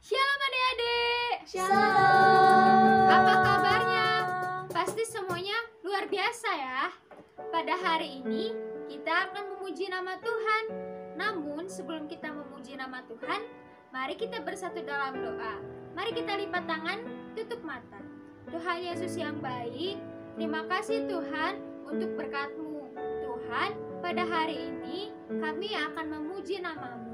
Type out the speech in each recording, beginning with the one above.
Shalom adik-adik. Shalom. Apa kabarnya? Pasti semuanya luar biasa ya. Pada hari ini kita akan memuji nama Tuhan. Namun sebelum kita memuji nama Tuhan, mari kita bersatu dalam doa. Mari kita lipat tangan, tutup mata. Tuhan Yesus yang baik, terima kasih Tuhan untuk berkat-Mu. Tuhan, pada hari ini kami akan memuji nama-Mu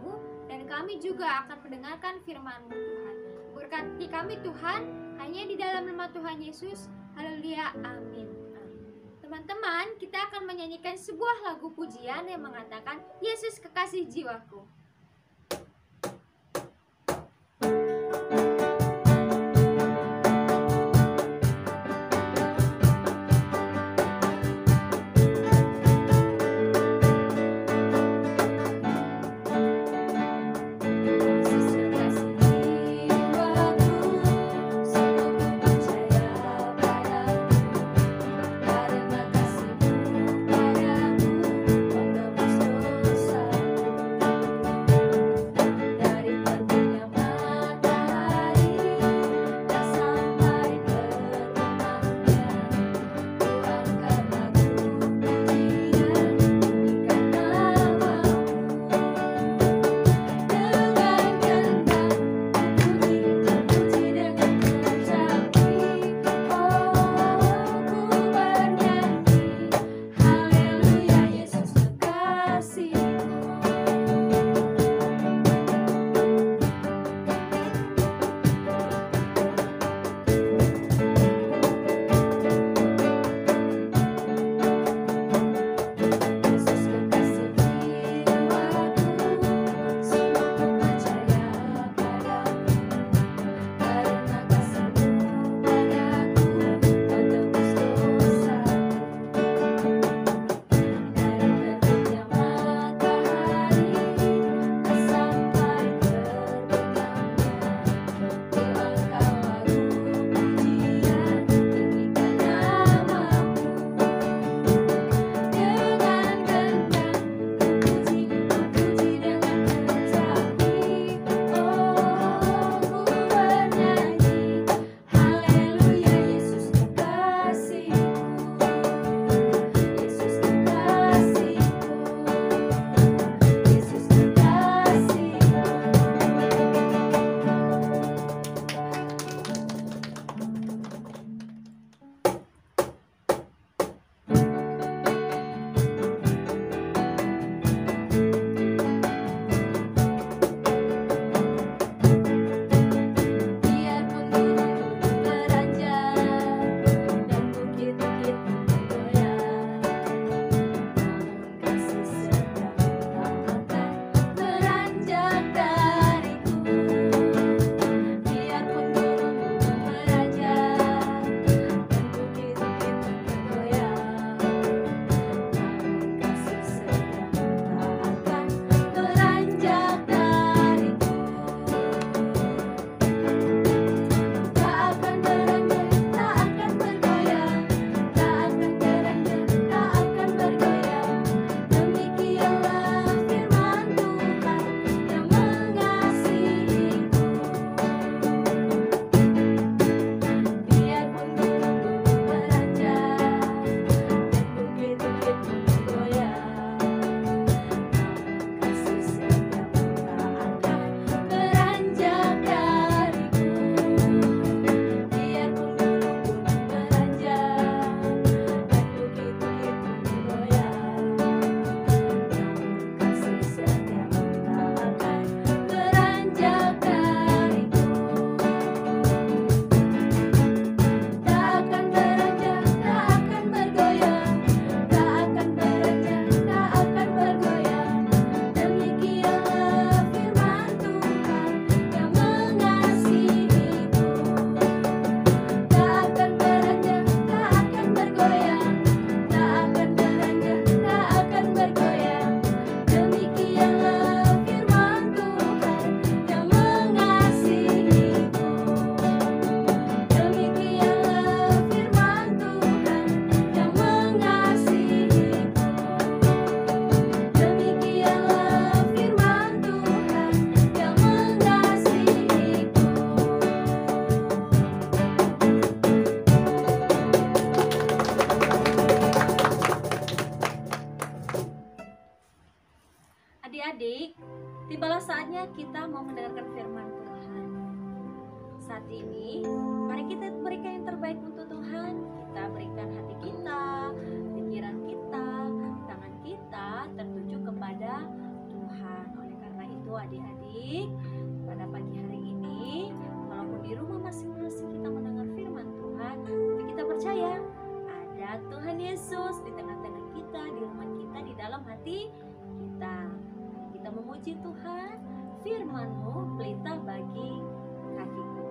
dan kami juga akan mendengarkan firman-Mu Tuhan. Berkati kami Tuhan, hanya di dalam nama Tuhan Yesus. Haleluya, amin. Teman-teman, kita akan menyanyikan sebuah lagu pujian yang mengatakan Yesus kekasih jiwaku. adik-adik, tibalah saatnya kita mau mendengarkan firman Tuhan. Saat ini, mari kita berikan yang terbaik untuk Tuhan. Kita berikan hati kita, pikiran kita, tangan kita tertuju kepada Tuhan. Oleh karena itu adik-adik, pada pagi hari ini, walaupun di rumah masing-masing kita mendengar firman Tuhan, tapi kita percaya ada Tuhan Yesus di tengah-tengah kita, di rumah kita, di dalam hati kita. Kita memuji Tuhan, firman-Mu pelita bagi kakiku.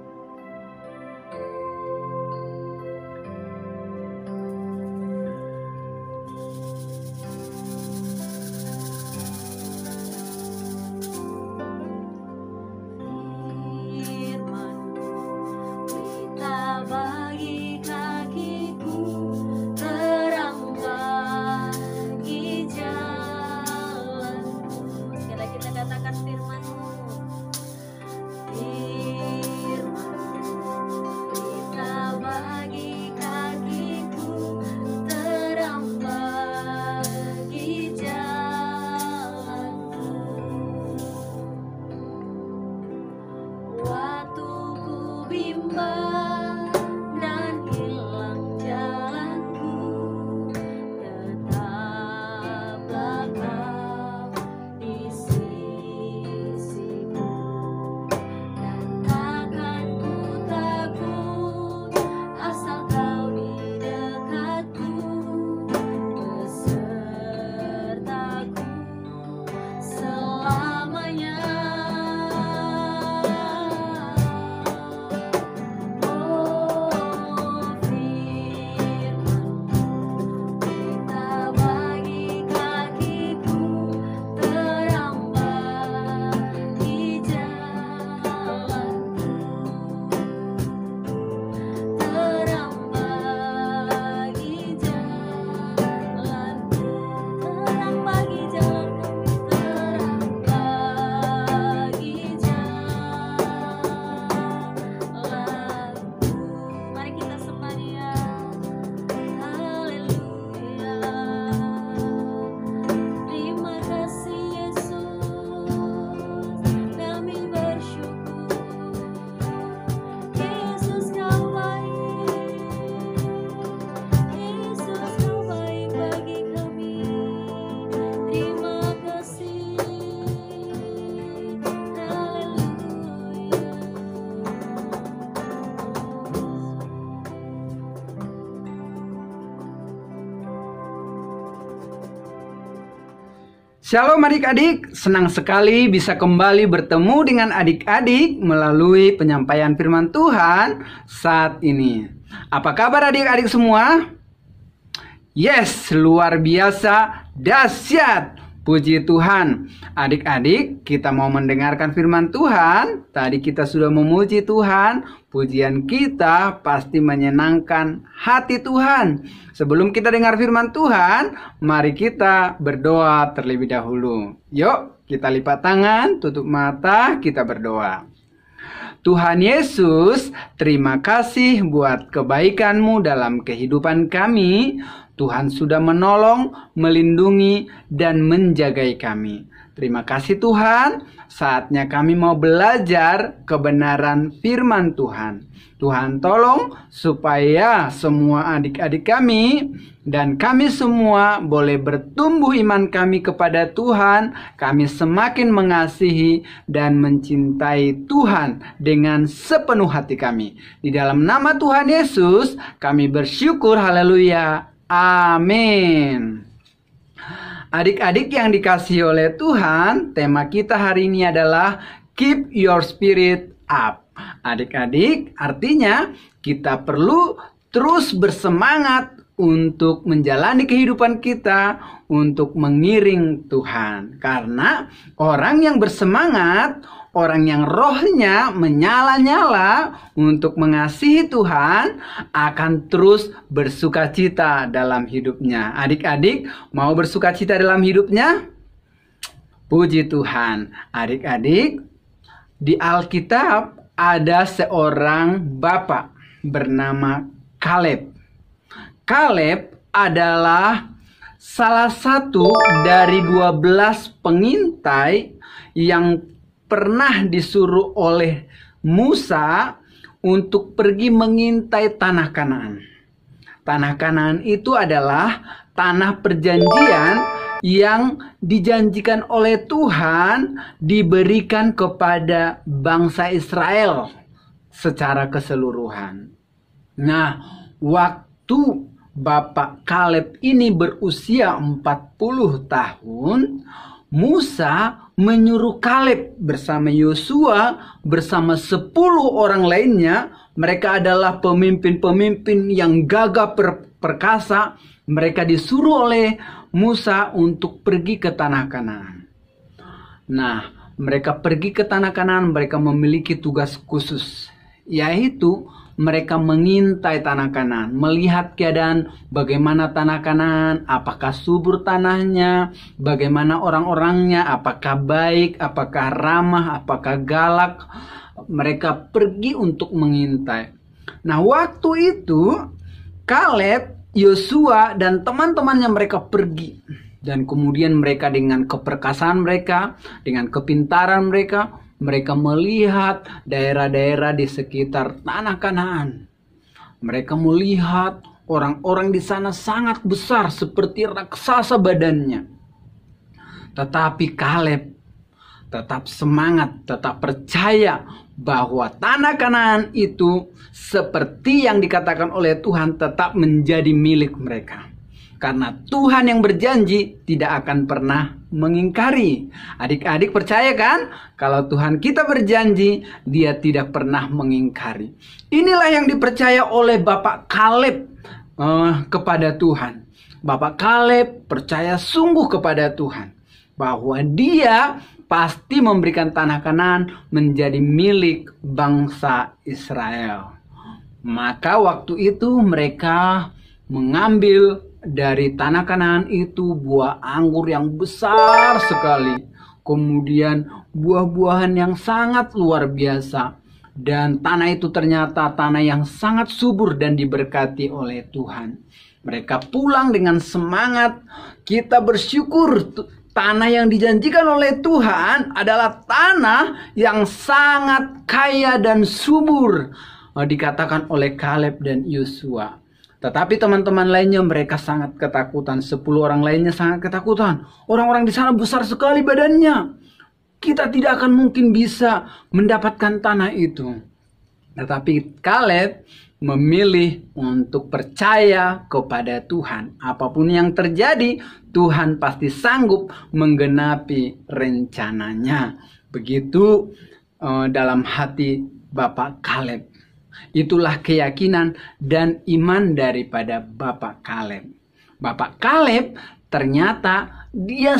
Shalom adik-adik, senang sekali bisa kembali bertemu dengan adik-adik melalui penyampaian firman Tuhan saat ini. Apa kabar adik-adik semua? Yes, luar biasa, dahsyat. Puji Tuhan. Adik-adik, kita mau mendengarkan firman Tuhan. Tadi kita sudah memuji Tuhan. Pujian kita pasti menyenangkan hati Tuhan. Sebelum kita dengar firman Tuhan, mari kita berdoa terlebih dahulu. Yuk, kita lipat tangan, tutup mata, kita berdoa. Tuhan Yesus, terima kasih buat kebaikan-Mu dalam kehidupan kami. Tuhan sudah menolong, melindungi, dan menjagai kami. Terima kasih Tuhan, saatnya kami mau belajar kebenaran firman Tuhan. Tuhan tolong supaya semua adik-adik kami dan kami semua boleh bertumbuh iman kami kepada Tuhan. Kami semakin mengasihi dan mencintai Tuhan dengan sepenuh hati kami. Di dalam nama Tuhan Yesus kami bersyukur, haleluya. Amin. Adik-adik yang dikasihi oleh Tuhan, tema kita hari ini adalah Keep Your Spirit Up. Adik-adik, artinya kita perlu terus bersemangat untuk menjalani kehidupan kita, untuk mengiring Tuhan. Karena orang yang bersemangat, orang yang rohnya menyala-nyala untuk mengasihi Tuhan akan terus bersukacita dalam hidupnya. Adik-adik mau bersukacita dalam hidupnya? Puji Tuhan. Adik-adik, di Alkitab ada seorang bapak bernama Kaleb. Kaleb adalah salah satu dari 12 pengintai yang pernah disuruh oleh Musa untuk pergi mengintai tanah Kanaan. Tanah Kanaan itu adalah tanah perjanjian yang dijanjikan oleh Tuhan diberikan kepada bangsa Israel secara keseluruhan. Nah, waktu Bapak Kaleb ini berusia 40 tahun, Musa menyuruh Kaleb bersama Yosua bersama 10 orang lainnya. Mereka adalah pemimpin-pemimpin yang gagah perkasa. Mereka disuruh oleh Musa untuk pergi ke tanah Kanaan. Nah, mereka pergi ke tanah Kanaan, mereka memiliki tugas khusus, yaitu mereka mengintai tanah Kanaan, melihat keadaan bagaimana tanah Kanaan, apakah subur tanahnya, bagaimana orang-orangnya, apakah baik, apakah ramah, apakah galak. Mereka pergi untuk mengintai. Nah, waktu itu Kaleb, Yosua dan teman-temannya mereka pergi. Dan kemudian mereka dengan keperkasaan mereka, dengan kepintaran mereka melihat daerah-daerah di sekitar tanah Kanaan. Mereka melihat orang-orang di sana sangat besar seperti raksasa badannya. Tetapi Kaleb tetap semangat, tetap percaya bahwa tanah Kanaan itu seperti yang dikatakan oleh Tuhan tetap menjadi milik mereka. Karena Tuhan yang berjanji tidak akan pernah mengingkari. Adik-adik percaya kan? Kalau Tuhan kita berjanji, Dia tidak pernah mengingkari. Inilah yang dipercaya oleh Bapak Kaleb kepada Tuhan. Bapak Kaleb percaya sungguh kepada Tuhan bahwa dia pasti memberikan tanah Kanaan menjadi milik bangsa Israel. Maka waktu itu mereka mengambil dari tanah Kanaan itu buah anggur yang besar sekali. Kemudian buah-buahan yang sangat luar biasa. Dan tanah itu ternyata tanah yang sangat subur dan diberkati oleh Tuhan. Mereka pulang dengan semangat. Kita bersyukur tanah yang dijanjikan oleh Tuhan adalah tanah yang sangat kaya dan subur. Dikatakan oleh Kaleb dan Yosua. Tetapi teman-teman lainnya mereka sangat ketakutan. 10 orang lainnya sangat ketakutan. Orang-orang di sana besar sekali badannya. Kita tidak akan mungkin bisa mendapatkan tanah itu. Tetapi Kaleb memilih untuk percaya kepada Tuhan. Apapun yang terjadi, Tuhan pasti sanggup menggenapi rencananya. Begitu dalam hati Bapak Kaleb. Itulah keyakinan dan iman daripada Bapak Kaleb. Bapak Kaleb ternyata dia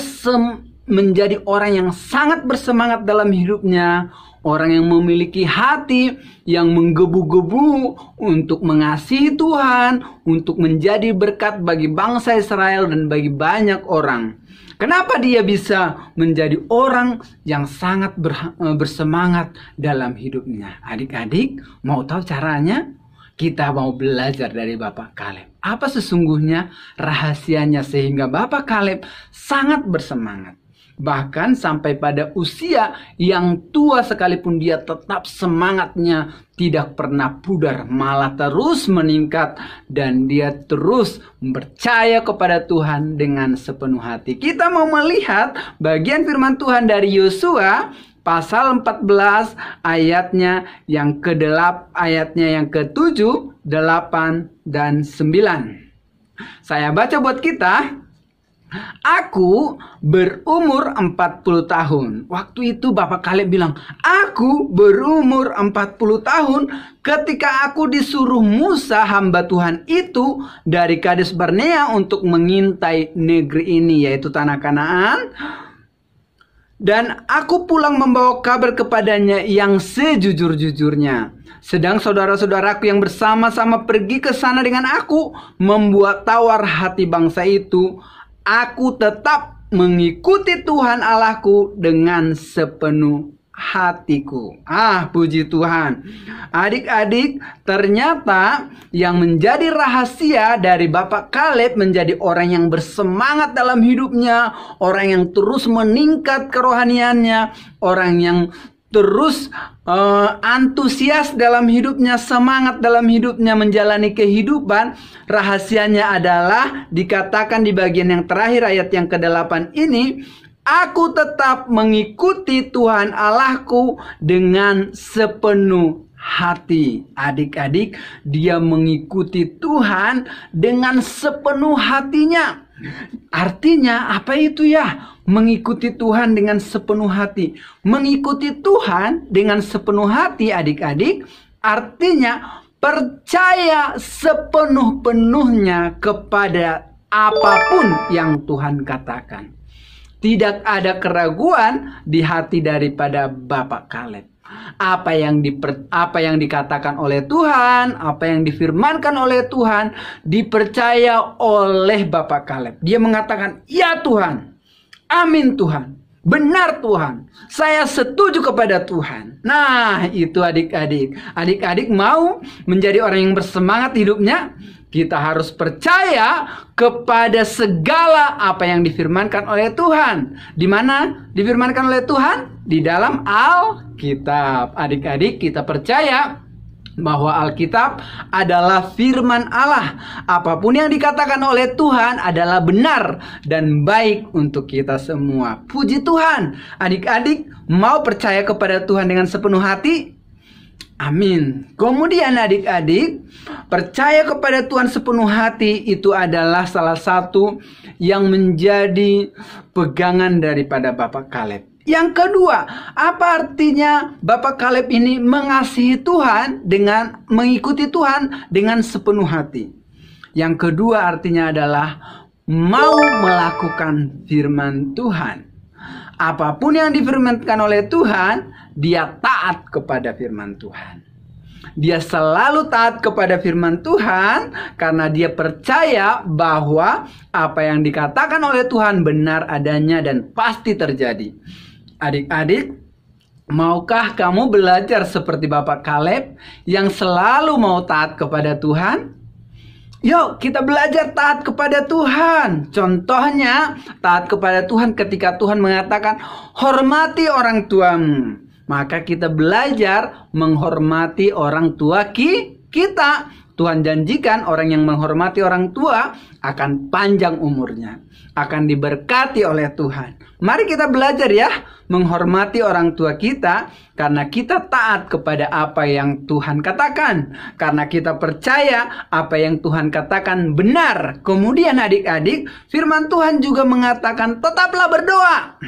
menjadi orang yang sangat bersemangat dalam hidupnya. Orang yang memiliki hati yang menggebu-gebu untuk mengasihi Tuhan, untuk menjadi berkat bagi bangsa Israel dan bagi banyak orang. Kenapa dia bisa menjadi orang yang sangat bersemangat dalam hidupnya? Adik-adik, mau tahu caranya? Kita mau belajar dari Bapak Kaleb. Apa sesungguhnya rahasianya sehingga Bapak Kaleb sangat bersemangat? Bahkan sampai pada usia yang tua sekalipun dia tetap semangatnya tidak pernah pudar, malah terus meningkat dan dia terus percaya kepada Tuhan dengan sepenuh hati. Kita mau melihat bagian firman Tuhan dari Yosua pasal 14 ayatnya yang ke-8, ayatnya yang ke-7, 8 dan 9. Saya baca buat kita. Aku berumur 40 tahun. Waktu itu Bapak Kaleb bilang, aku berumur 40 tahun ketika aku disuruh Musa hamba Tuhan itu dari Kades Barnea untuk mengintai negeri ini, yaitu tanah Kanaan. Dan aku pulang membawa kabar kepadanya yang sejujur-jujurnya. Sedang saudara-saudaraku yang bersama-sama pergi ke sana dengan aku membuat tawar hati bangsa itu. Aku tetap mengikuti Tuhan Allahku dengan sepenuh hatiku. Puji Tuhan. Adik-adik, ternyata yang menjadi rahasia dari Bapak Kaleb menjadi orang yang bersemangat dalam hidupnya, orang yang terus meningkat kerohaniannya, orang yang terus antusias dalam hidupnya, semangat dalam hidupnya menjalani kehidupan. Rahasianya adalah dikatakan di bagian yang terakhir ayat yang ke-8 ini, aku tetap mengikuti Tuhan Allahku dengan sepenuh hati. Adik-adik, dia mengikuti Tuhan dengan sepenuh hatinya. Artinya apa itu ya? Mengikuti Tuhan dengan sepenuh hati. Mengikuti Tuhan dengan sepenuh hati, adik-adik, artinya percaya sepenuh-penuhnya kepada apapun yang Tuhan katakan. Tidak ada keraguan di hati daripada Bapak Kaleb. Apa yang dikatakan oleh Tuhan, apa yang difirmankan oleh Tuhan, dipercaya oleh Bapak Kaleb. Dia mengatakan, ya Tuhan, amin Tuhan, benar Tuhan, saya setuju kepada Tuhan. Nah, itu adik-adik. Adik-adik mau menjadi orang yang bersemangat hidupnya? Kita harus percaya kepada segala apa yang difirmankan oleh Tuhan. Di mana difirmankan oleh Tuhan? Di dalam Alkitab. Adik-adik, kita percaya bahwa Alkitab adalah firman Allah. Apapun yang dikatakan oleh Tuhan adalah benar dan baik untuk kita semua. Puji Tuhan. Adik-adik, mau percaya kepada Tuhan dengan sepenuh hati? Amin. Kemudian adik-adik, percaya kepada Tuhan sepenuh hati itu adalah salah satu yang menjadi pegangan daripada Bapak Kaleb. Yang kedua, apa artinya Bapak Kaleb ini mengasihi Tuhan dengan mengikuti Tuhan dengan sepenuh hati? Yang kedua artinya adalah mau melakukan firman Tuhan. Apapun yang difirmankan oleh Tuhan, dia taat kepada firman Tuhan. Dia selalu taat kepada firman Tuhan karena dia percaya bahwa apa yang dikatakan oleh Tuhan benar adanya dan pasti terjadi. Adik-adik, maukah kamu belajar seperti Bapak Kaleb yang selalu mau taat kepada Tuhan? Yuk kita belajar taat kepada Tuhan. Contohnya taat kepada Tuhan ketika Tuhan mengatakan hormati orang tuamu. Maka kita belajar menghormati orang tua kita. Tuhan janjikan orang yang menghormati orang tua akan panjang umurnya, akan diberkati oleh Tuhan. Mari kita belajar ya menghormati orang tua kita karena kita taat kepada apa yang Tuhan katakan. Karena kita percaya apa yang Tuhan katakan benar. Kemudian adik-adik, firman Tuhan juga mengatakan tetaplah berdoa.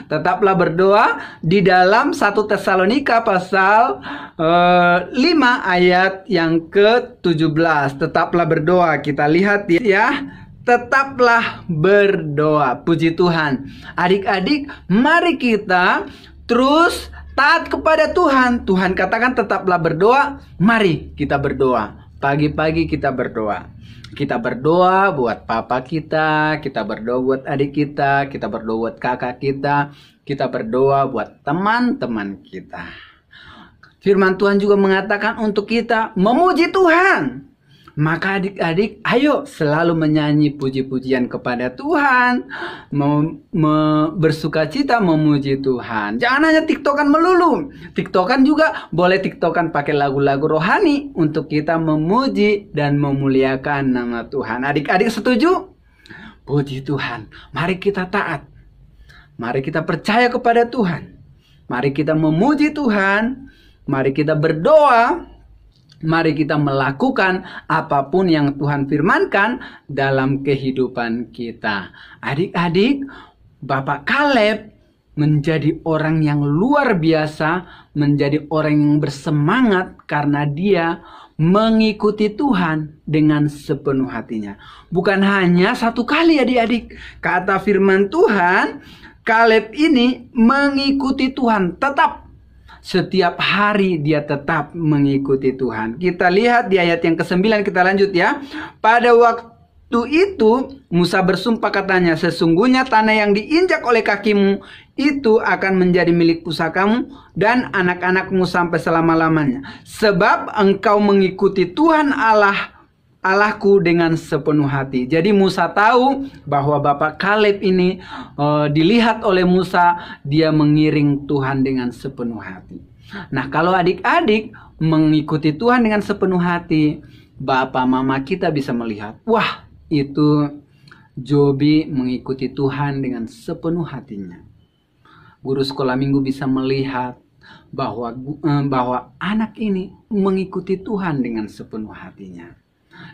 Tetaplah berdoa di dalam 1 Tesalonika pasal 5 ayat yang ke-17. Tetaplah berdoa. Kita lihat ya. Tetaplah berdoa. Puji Tuhan. Adik-adik, mari kita terus taat kepada Tuhan. Tuhan katakan tetaplah berdoa. Mari kita berdoa. Pagi-pagi kita berdoa. Kita berdoa buat papa kita berdoa buat adik kita berdoa buat kakak kita berdoa buat teman-teman kita. Firman Tuhan juga mengatakan untuk kita memuji Tuhan. Maka adik-adik, ayo selalu menyanyi puji-pujian kepada Tuhan, bersukacita memuji Tuhan. Jangan hanya tiktokan melulu. Tiktokan juga boleh tiktokan pakai lagu-lagu rohani untuk kita memuji dan memuliakan nama Tuhan. Adik-adik setuju? Puji Tuhan. Mari kita taat. Mari kita percaya kepada Tuhan. Mari kita memuji Tuhan. Mari kita berdoa. Mari kita melakukan apapun yang Tuhan firmankan dalam kehidupan kita. Adik-adik, Bapak Kaleb menjadi orang yang luar biasa, menjadi orang yang bersemangat karena dia mengikuti Tuhan dengan sepenuh hatinya. Bukan hanya satu kali adik-adik. Kata firman Tuhan, Kaleb ini mengikuti Tuhan tetap. Setiap hari dia tetap mengikuti Tuhan. Kita lihat di ayat yang ke-9, kita lanjut ya. Pada itu Musa bersumpah katanya, sesungguhnya tanah yang diinjak oleh kakimu itu akan menjadi milik pusakamu dan anak-anakmu sampai selama-lamanya. Sebab engkau mengikuti Tuhan Allahku dengan sepenuh hati. Jadi Musa tahu bahwa Bapak Kaleb ini dilihat oleh Musa, dia mengiring Tuhan dengan sepenuh hati. Nah, kalau adik-adik mengikuti Tuhan dengan sepenuh hati, Bapak Mama kita bisa melihat, wah, itu Jobi mengikuti Tuhan dengan sepenuh hatinya. Guru sekolah minggu bisa melihat bahwa anak ini mengikuti Tuhan dengan sepenuh hatinya.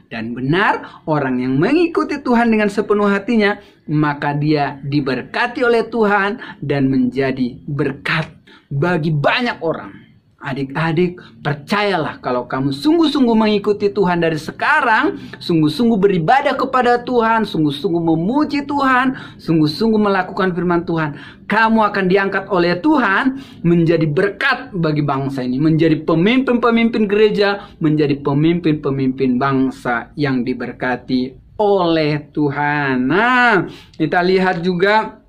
Dan benar, orang yang mengikuti Tuhan dengan sepenuh hatinya, maka dia diberkati oleh Tuhan dan menjadi berkat bagi banyak orang. Adik-adik, percayalah kalau kamu sungguh-sungguh mengikuti Tuhan dari sekarang, sungguh-sungguh beribadah kepada Tuhan, sungguh-sungguh memuji Tuhan, sungguh-sungguh melakukan firman Tuhan, kamu akan diangkat oleh Tuhan menjadi berkat bagi bangsa ini, menjadi pemimpin-pemimpin gereja, menjadi pemimpin-pemimpin bangsa yang diberkati oleh Tuhan. Nah, kita lihat juga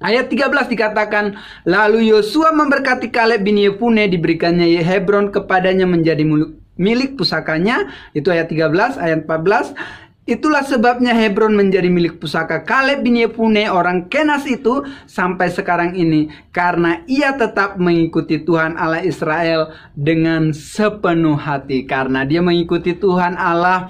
ayat 13 dikatakan, lalu Yosua memberkati Kaleb bin Yefune, diberikannya Hebron kepadanya menjadi milik pusakanya. Itu ayat 13, ayat 14. Itulah sebabnya Hebron menjadi milik pusaka Kaleb bin Yefune orang Kenas itu sampai sekarang ini, karena ia tetap mengikuti Tuhan Allah Israel dengan sepenuh hati. Karena dia mengikuti Tuhan Allah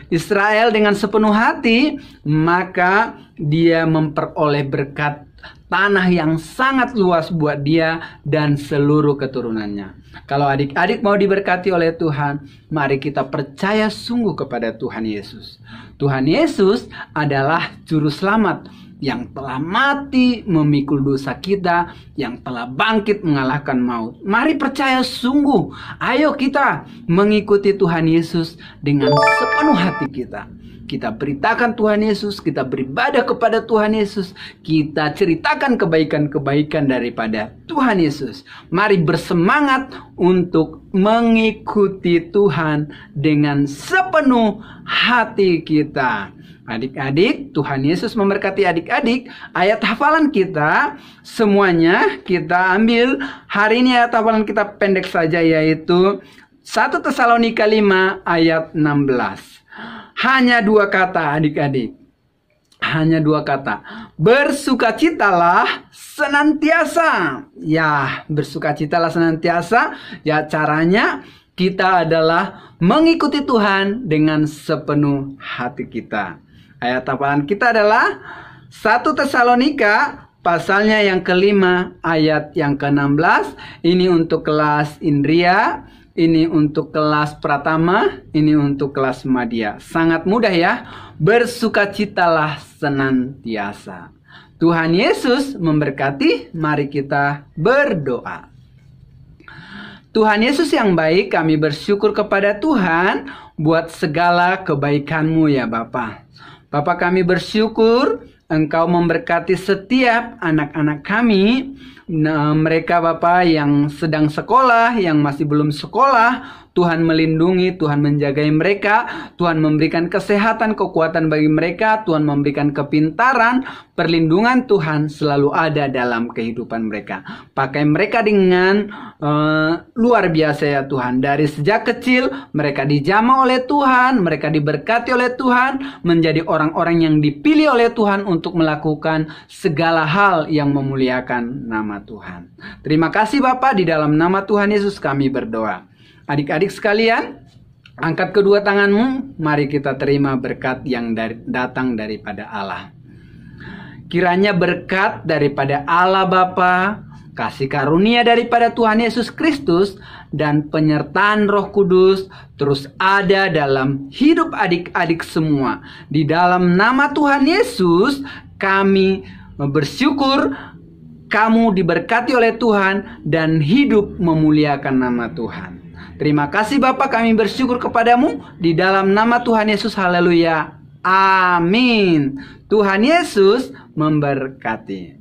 Israel dengan sepenuh hati, maka dia memperoleh berkat tanah yang sangat luas buat dia dan seluruh keturunannya. Kalau adik-adik mau diberkati oleh Tuhan, mari kita percaya sungguh kepada Tuhan Yesus. Tuhan Yesus adalah juru selamat yang telah mati memikul dosa kita, yang telah bangkit mengalahkan maut. Mari percaya sungguh. Ayo kita mengikuti Tuhan Yesus dengan sepenuh hati kita. Kita beritakan Tuhan Yesus, kita beribadah kepada Tuhan Yesus, kita ceritakan kebaikan-kebaikan daripada Tuhan Yesus. Mari bersemangat untuk mengikuti Tuhan dengan sepenuh hati kita. Adik-adik, Tuhan Yesus memberkati adik-adik. Ayat hafalan kita semuanya kita ambil. Hari ini ayat hafalan kita pendek saja, yaitu 1 Tesalonika 5 ayat 16. Hanya 2 kata adik-adik. Hanya 2 kata. Bersukacitalah senantiasa. Ya, bersukacitalah senantiasa. Ya, caranya kita adalah mengikuti Tuhan dengan sepenuh hati kita. Ayat hafalan kita adalah 1 Tesalonika pasalnya yang kelima ayat yang ke-16. Ini untuk kelas Indria. Ini untuk kelas Pratama, ini untuk kelas Madya. Sangat mudah ya. Bersukacitalah senantiasa. Tuhan Yesus memberkati. Mari kita berdoa. Tuhan Yesus yang baik, kami bersyukur kepada Tuhan buat segala kebaikan-Mu ya Bapa. Bapa, kami bersyukur Engkau memberkati setiap anak-anak kami. Nah, mereka Bapak yang sedang sekolah, yang masih belum sekolah, Tuhan melindungi, Tuhan menjagai mereka, Tuhan memberikan kesehatan, kekuatan bagi mereka, Tuhan memberikan kepintaran, perlindungan Tuhan selalu ada dalam kehidupan mereka. Pakai mereka dengan luar biasa ya Tuhan. Dari sejak kecil mereka dijamah oleh Tuhan, mereka diberkati oleh Tuhan, menjadi orang-orang yang dipilih oleh Tuhan untuk melakukan segala hal yang memuliakan nama Tuhan. Terima kasih Bapak, di dalam nama Tuhan Yesus kami berdoa. Adik-adik sekalian, angkat kedua tanganmu, mari kita terima berkat yang datang daripada Allah. Kiranya berkat daripada Allah Bapa, kasih karunia daripada Tuhan Yesus Kristus, dan penyertaan Roh Kudus terus ada dalam hidup adik-adik semua. Di dalam nama Tuhan Yesus, kami bersyukur kamu diberkati oleh Tuhan dan hidup memuliakan nama Tuhan. Terima kasih Bapak, kami bersyukur kepadamu di dalam nama Tuhan Yesus. Haleluya. Amin. Tuhan Yesus memberkati.